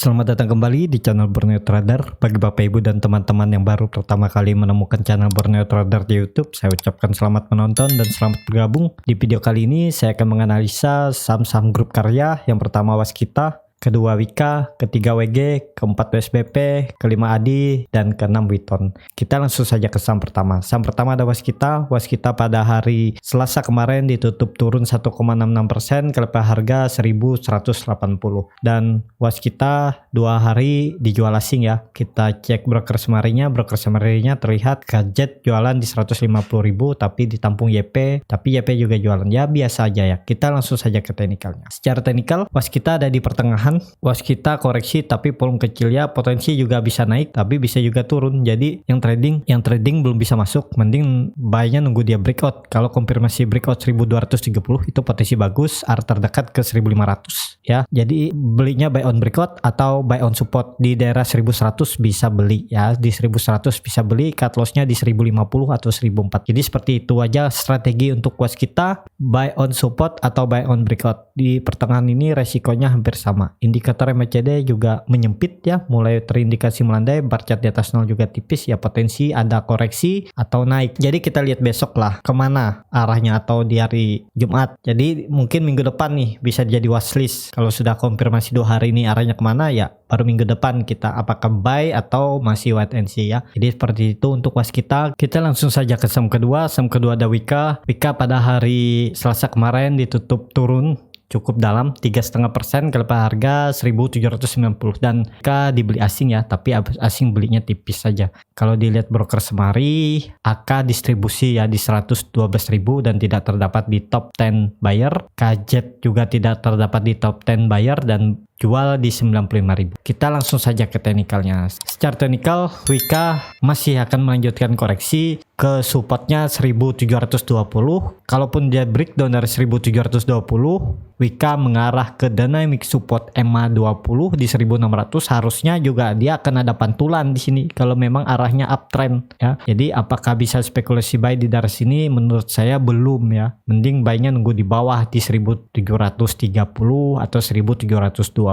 Selamat datang kembali di channel Borneo Trader. Bagi Bapak Ibu dan teman-teman yang baru pertama kali menemukan channel Borneo Trader di YouTube, saya ucapkan selamat menonton dan selamat bergabung. Di video kali ini saya akan menganalisa saham-saham grup karya. Yang pertama Waskita, kedua Wika, ketiga WG, keempat WSBP, kelima Adi, dan keenam Witon. Kita langsung saja ke saham pertama. Saham pertama ada Waskita. Waskita pada hari Selasa kemarin ditutup turun 1,66% ke level harga 1180. Dan Waskita 2 hari dijual asing ya. Kita cek broker semarinya terlihat Gadget jualan di 150.000 tapi ditampung YP, tapi YP juga jualan. Ya biasa aja ya. Kita langsung saja ke teknikalnya. Secara teknikal Waskita ada di pertengahan. Waskita koreksi tapi volume kecil ya, potensi juga bisa naik tapi bisa juga turun. Jadi yang trading belum bisa masuk, mending buy-nya nunggu dia breakout. Kalau konfirmasi breakout 1230 itu potensi bagus, area terdekat ke 1500 ya. Jadi belinya buy on breakout atau buy on support di daerah 1100 bisa beli ya, di 1100 bisa beli, cut loss-nya di 1050 atau 1004. Jadi seperti itu aja strategi untuk Waskita, buy on support atau buy on breakout. Di pertengahan ini resikonya hampir sama. Indikator MACD juga menyempit ya, mulai terindikasi melandai, bar chart di atas 0 juga tipis ya, potensi ada koreksi atau naik. Jadi kita lihat besok lah kemana arahnya atau di hari Jumat. Jadi mungkin minggu depan nih bisa jadi watchlist. Kalau sudah konfirmasi 2 hari ini arahnya kemana ya, baru minggu depan kita apakah buy atau masih wait and see ya. Jadi seperti itu untuk Waskita. Kita langsung saja ke saham kedua. Saham kedua ada Wika. Wika pada hari Selasa kemarin ditutup turun cukup dalam 3,5% ke level harga 1790 dan AK dibeli asing ya, tapi asing belinya tipis saja. Kalau dilihat broker semari, AK distribusi ya di 112.000 dan tidak terdapat di top 10 buyer. Gadget juga tidak terdapat di top 10 buyer dan jual di 95.000. Kita langsung saja ke teknikalnya. Secara teknikal, Wika masih akan melanjutkan koreksi ke supportnya 1720. Kalaupun dia breakdown dari 1720, Wika mengarah ke dynamic support MA20 di 1600. Harusnya juga dia akan ada pantulan di sini kalau memang arahnya uptrend ya. Jadi apakah bisa spekulasi buy di daerah sini? Menurut saya belum ya. Mending buy-nya nunggu di bawah di 1730 atau 1720.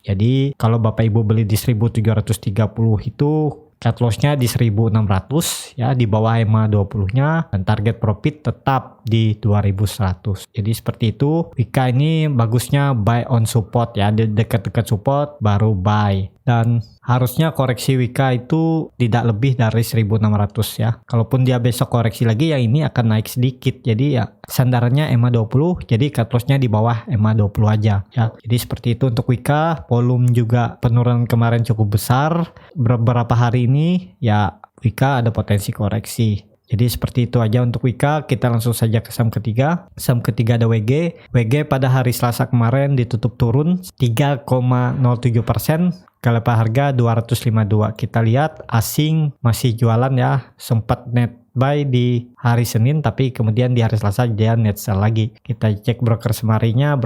Jadi kalau Bapak Ibu beli di 1730 itu cut loss-nya di 1600 ya, di bawah EMA 20-nya, dan target profit tetap di 2100. Jadi seperti itu. Wika ini bagusnya buy on support ya, di dekat-dekat support baru buy. Dan harusnya koreksi Wika itu tidak lebih dari 1600 ya. Kalaupun dia besok koreksi lagi ya ini akan naik sedikit. Jadi ya sandarannya EMA 20, jadi cut loss-nya di bawah EMA 20 aja ya. Jadi seperti itu untuk Wika. Volume juga penurunan kemarin cukup besar. Beberapa hari ini ya Wika ada potensi koreksi. Jadi seperti itu aja untuk Wika. Kita langsung saja ke saham ketiga. Saham ketiga ada WG. WG pada hari Selasa kemarin ditutup turun 3,07% ke level harga 252. Kita lihat asing masih jualan ya, sempat net buy di hari Senin tapi kemudian di hari Selasa dia net sell lagi. Kita cek broker semarinya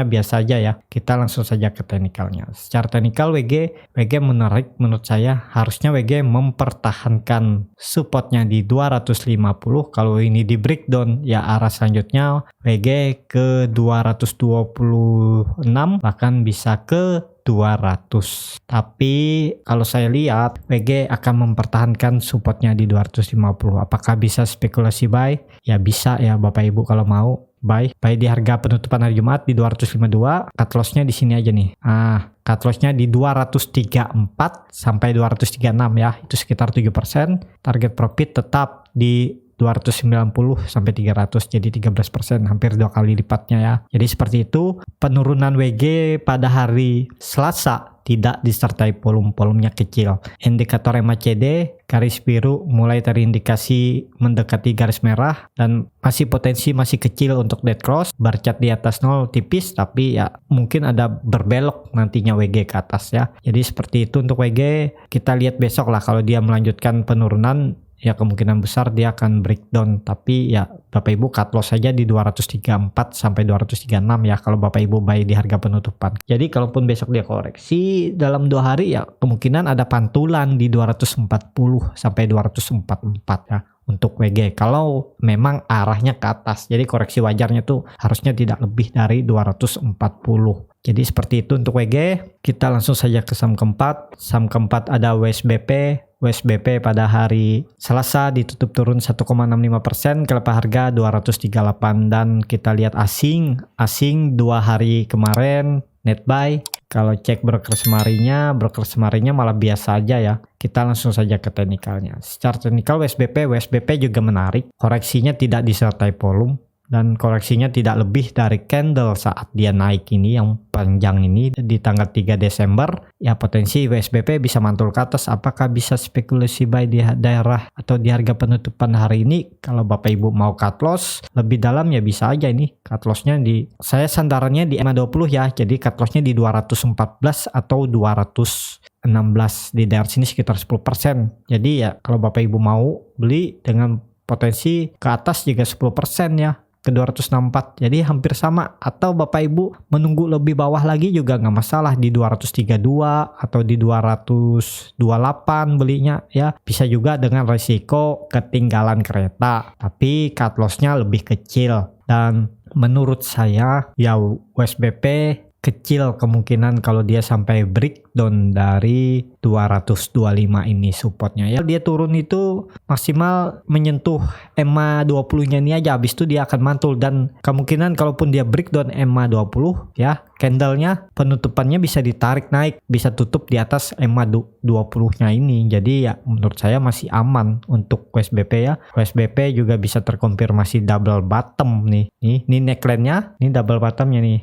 biasa aja ya. Kita langsung saja ke teknikalnya. Secara teknikal WG menarik menurut saya. Harusnya WG mempertahankan supportnya di 250. Kalau ini di breakdown ya arah selanjutnya WG ke 226 bahkan bisa ke 200. Tapi kalau saya lihat WG akan mempertahankan supportnya di 250. Apakah bisa spekulasi buy? Ya bisa ya Bapak Ibu kalau mau buy di harga penutupan hari Jumat di 252. Cut loss-nya di sini aja nih. Cut loss-nya di 234 sampai 236 ya. Itu sekitar 7%. Target profit tetap di 290 sampai 300, jadi 13%, hampir 2 kali lipatnya ya. Jadi seperti itu. Penurunan WG pada hari Selasa tidak disertai volumenya kecil. Indikator MACD garis biru mulai terindikasi mendekati garis merah dan masih kecil untuk dead cross. Bar chart di atas 0 tipis tapi ya mungkin ada berbelok nantinya WG ke atas ya. Jadi seperti itu untuk WG. Kita lihat besok lah kalau dia melanjutkan penurunan ya kemungkinan besar dia akan breakdown, tapi ya Bapak Ibu cut loss saja di 234 sampai 236 ya kalau Bapak Ibu buy di harga penutupan. Jadi kalaupun besok dia koreksi dalam 2 hari ya kemungkinan ada pantulan di 240 sampai 244 ya. untuk WG kalau memang arahnya ke atas. Jadi koreksi wajarnya tuh harusnya tidak lebih dari 240. Jadi seperti itu untuk WG. Kita langsung saja ke saham keempat. Saham keempat ada WSBP. WSBP pada hari Selasa ditutup turun 1,65%, kelapa harga 238. Dan kita lihat asing 2 hari kemarin net buy. Kalau cek broker semarinya malah biasa aja ya. Kita langsung saja ke teknikalnya. Secara teknikal WSBP juga menarik. Koreksinya tidak disertai volume. Dan koreksinya tidak lebih dari candle saat dia naik ini yang panjang ini di tanggal 3 Desember. Ya potensi WSBP bisa mantul ke atas. Apakah bisa spekulasi buy di daerah atau di harga penutupan hari ini? Kalau Bapak Ibu mau cut loss lebih dalam ya bisa aja ini. Cut lossnya saya sandarannya di EMA 20 ya. Jadi cut lossnya di 214 atau 216 di daerah sini sekitar 10%. Jadi ya kalau Bapak Ibu mau beli dengan potensi ke atas juga 10% ya. Ke 264, jadi hampir sama. Atau Bapak Ibu menunggu lebih bawah lagi juga nggak masalah di 232 atau di 228 belinya ya. Bisa juga dengan resiko ketinggalan kereta, tapi cut lossnya lebih kecil. Dan menurut saya ya WSBP kecil kemungkinan kalau dia sampai breakdown dari 225 ini supportnya ya. Dia turun itu maksimal menyentuh EMA 20 nya ini aja, habis itu dia akan mantul. Dan kemungkinan kalaupun dia breakdown EMA 20 ya, candlenya penutupannya bisa ditarik naik, bisa tutup di atas EMA 20 nya ini. Jadi ya menurut saya masih aman untuk WSBP ya. WSBP juga bisa terkonfirmasi double bottom nih. Ini neckline-nya, ini double bottomnya nih.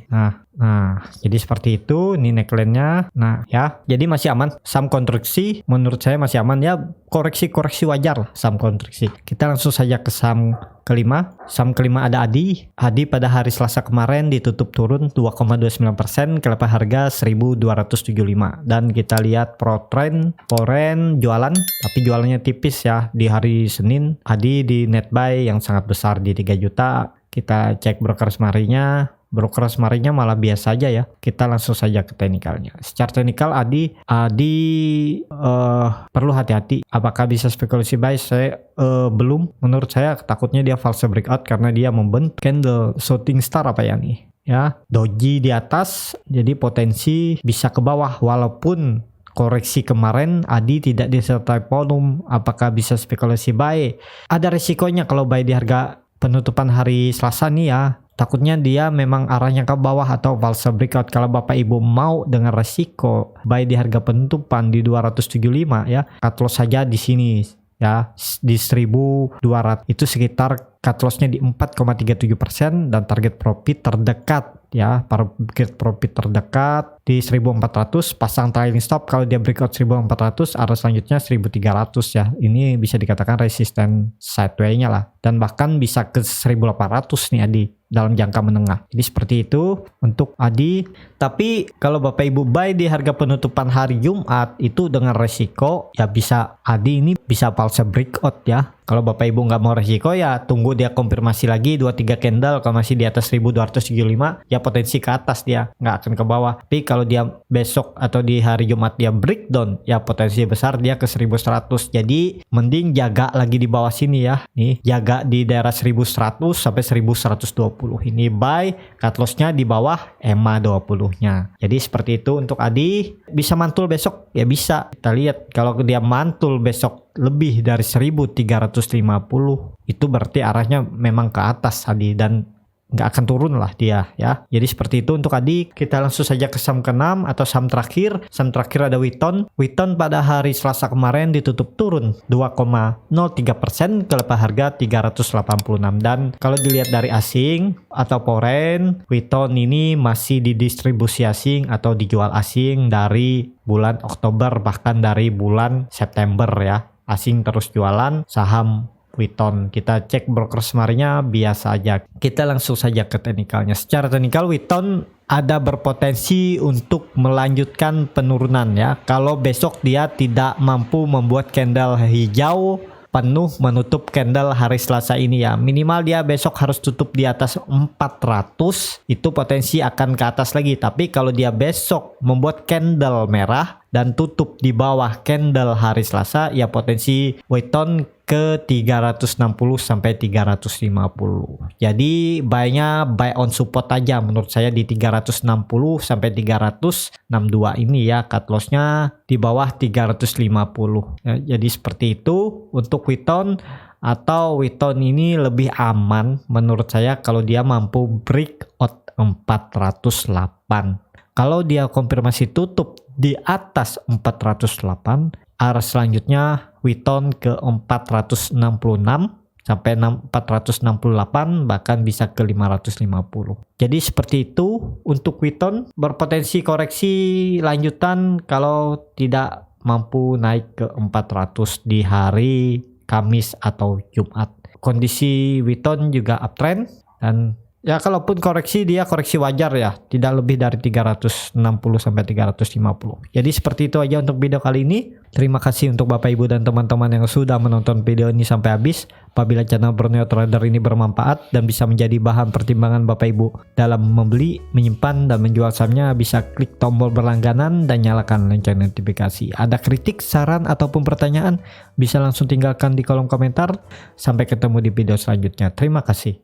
Nah, jadi seperti itu, ini neckline-nya. Nah, ya, jadi masih aman. Saham konstruksi menurut saya masih aman ya, koreksi wajar lah saham konstruksi. Kita langsung saja ke saham kelima. Saham kelima ada ADI. ADI pada hari Selasa kemarin ditutup turun 2,29%, kelapa harga 1.275. Dan kita lihat pro trend jualan, tapi jualannya tipis ya. Di hari Senin, ADI di net buy yang sangat besar di 3 juta. Kita cek broker semarinya malah biasa aja ya. Kita langsung saja ke teknikalnya. Secara teknikal ADI perlu hati-hati. Apakah bisa spekulasi buy? Saya belum. Menurut saya takutnya dia false breakout karena dia membentuk candle shooting star apa ya nih ya, doji di atas, jadi potensi bisa ke bawah. Walaupun koreksi kemarin ADI tidak disertai volume, apakah bisa spekulasi buy? Ada risikonya kalau buy di harga penutupan hari Selasa nih ya. Takutnya dia memang arahnya ke bawah atau false breakout. Kalau Bapak Ibu mau dengan resiko buy di harga penutupan di 275 ya, cut loss saja di sini ya, di 1200 itu sekitar cut lossnya di 4,37% dan target profit terdekat ya, target profit terdekat di 1400, pasang trailing stop. Kalau dia breakout 1400, arah selanjutnya 1300 ya. Ini bisa dikatakan resisten sideway-nya lah, dan bahkan bisa ke 1800 nih ADI dalam jangka menengah. Jadi seperti itu untuk ADI. Tapi kalau Bapak Ibu buy di harga penutupan hari Jumat itu dengan resiko ya, bisa ADI ini bisa false breakout ya. Kalau Bapak Ibu nggak mau resiko ya tunggu dia konfirmasi lagi 2-3 candle. Kalau masih di atas 1275 ya potensi ke atas, dia nggak akan ke bawah. Tapi kalau dia besok atau di hari Jumat dia breakdown ya potensi besar dia ke 1100. Jadi mending jaga lagi di bawah sini ya. Nih jaga di daerah 1100 sampai 1120. Ini buy, cut loss-nya di bawah EMA 20-nya. Jadi seperti itu untuk ADI. Bisa mantul besok ya, bisa. Kita lihat kalau dia mantul besok lebih dari 1350 itu berarti arahnya memang ke atas ADI dan nggak akan turun lah dia ya. Jadi seperti itu untuk ADI. Kita langsung saja ke saham ke-6 atau saham terakhir. Saham terakhir ada Witon. Witon pada hari Selasa kemarin ditutup turun 2,03%, kelapa harga 386. Dan kalau dilihat dari asing atau foreign, Witon ini masih didistribusi asing atau dijual asing dari bulan Oktober, bahkan dari bulan September ya. Asing terus jualan saham Witon. Kita cek broker semarinya biasa aja. Kita langsung saja ke teknikalnya. Secara teknikal Witon ada berpotensi untuk melanjutkan penurunan ya. Kalau besok dia tidak mampu membuat candle hijau penuh menutup candle hari Selasa ini ya. Minimal dia besok harus tutup di atas 400, itu potensi akan ke atas lagi. Tapi kalau dia besok membuat candle merah dan tutup di bawah candle hari Selasa ya potensi Witon ke 360 sampai 350. Jadi buy-nya buy on support aja menurut saya di 360 sampai 362 ini ya, cut loss-nya di bawah 350. Ya, jadi seperti itu untuk Witon, atau Witon ini lebih aman menurut saya kalau dia mampu breakout 408. Kalau dia konfirmasi tutup di atas 408, arah selanjutnya Witon ke 466 sampai 468, bahkan bisa ke 550. Jadi seperti itu untuk Witon, berpotensi koreksi lanjutan kalau tidak mampu naik ke 400 di hari Kamis atau Jumat. Kondisi Witon juga uptrend, dan ya kalaupun koreksi, dia koreksi wajar ya, tidak lebih dari 360 sampai 350. Jadi seperti itu aja untuk video kali ini. Terima kasih untuk Bapak Ibu dan teman-teman yang sudah menonton video ini sampai habis. Apabila channel Borneo Trader ini bermanfaat dan bisa menjadi bahan pertimbangan Bapak Ibu dalam membeli, menyimpan, dan menjual sahamnya, bisa klik tombol berlangganan dan nyalakan lonceng notifikasi. Ada kritik, saran, ataupun pertanyaan, bisa langsung tinggalkan di kolom komentar. Sampai ketemu di video selanjutnya. Terima kasih.